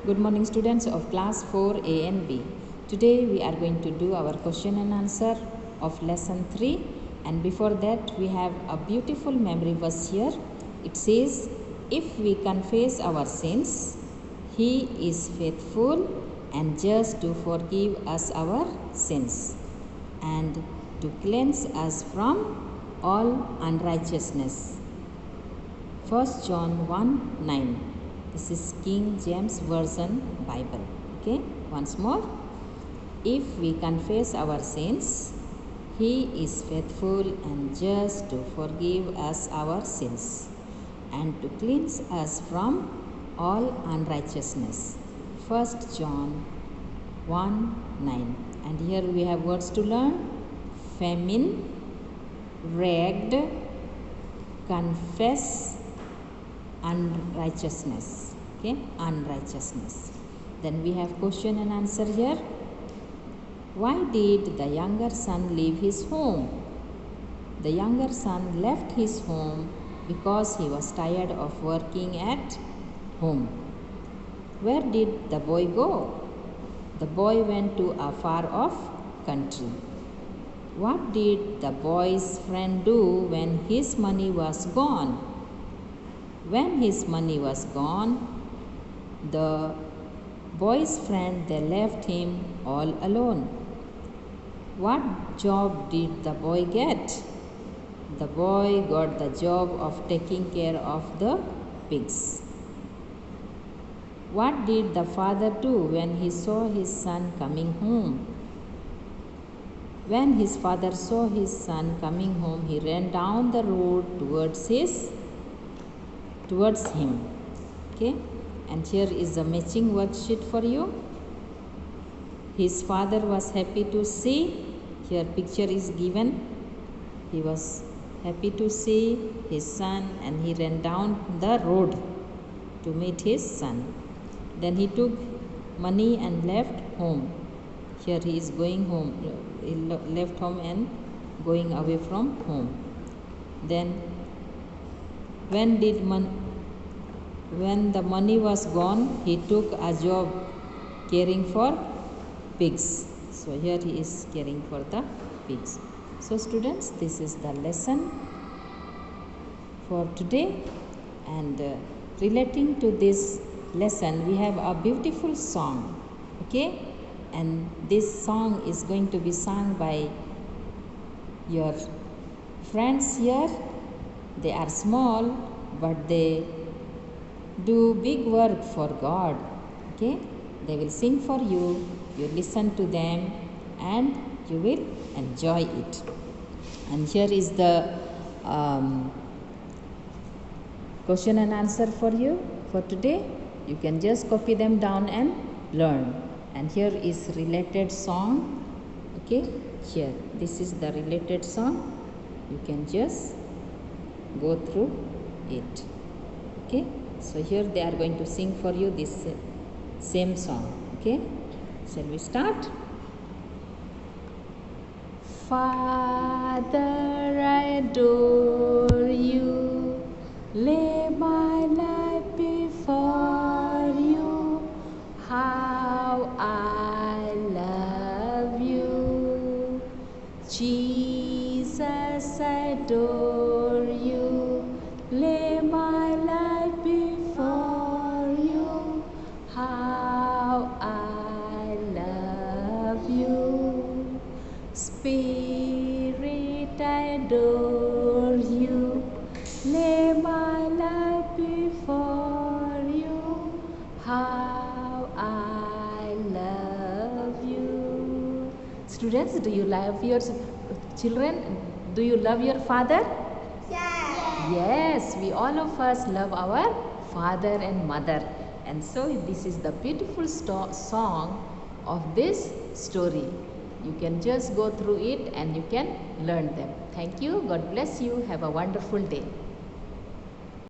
Good morning students of class 4A and B. Today we are going to do our question and answer of lesson 3, and before that we have a beautiful memory verse here. It says, if we confess our sins, He is faithful and just to forgive us our sins and to cleanse us from all unrighteousness. 1 John 1:9. This is King James Version Bible. Okay, once more. If we confess our sins, He is faithful and just to forgive us our sins and to cleanse us from all unrighteousness. 1 John 1:9. And here we have words to learn: famine, ragged, confess, unrighteousness. Okay, unrighteousness. Then we have question and answer here. Why did the younger son leave his home? The younger son left his home because he was tired of working at home. Where did the boy go? The boy went to a far off country. What did the boy's friend do when his money was gone? When his money was gone, the boy's friend, they left him all alone. What job did the boy get? The boy got the job of taking care of the pigs. What did the father do when he saw his son coming home? When his father saw his son coming home, he ran down the road towards him. Okay, and here is the matching worksheet for you. His father was happy to see. Here picture is given. He was happy to see his son and he ran down the road to meet his son. Then he took money and left home. Here he is going home. He left home and going away from home. Then when the money was gone, he took a job caring for pigs. So here he is caring for the pigs. So students, this is the lesson for today, and relating to this lesson we have a beautiful song. Okay, and this song is going to be sung by your friends here. They are small, but they do big work for God. Okay, they will sing for you. You listen to them and you will enjoy it. And here is the question and answer for you for today. You can just copy them down and learn. And here is related song. Okay, here this is the related song. You can just go through it. Okay, so here they are going to sing for you this same song. Okay, shall we start? Father, I adore you, lay my life before you, how I love you. Jesus, I adore you, lay my life before you, how I love you. Spirit, I adore you, lay my life before you, how I love you. Students, do you love your children? Do you love your father? Yes, we all of us love our father and mother. And so this is the beautiful song of this story. You can just go through it and you can learn them. Thank you. God bless you. Have a wonderful day.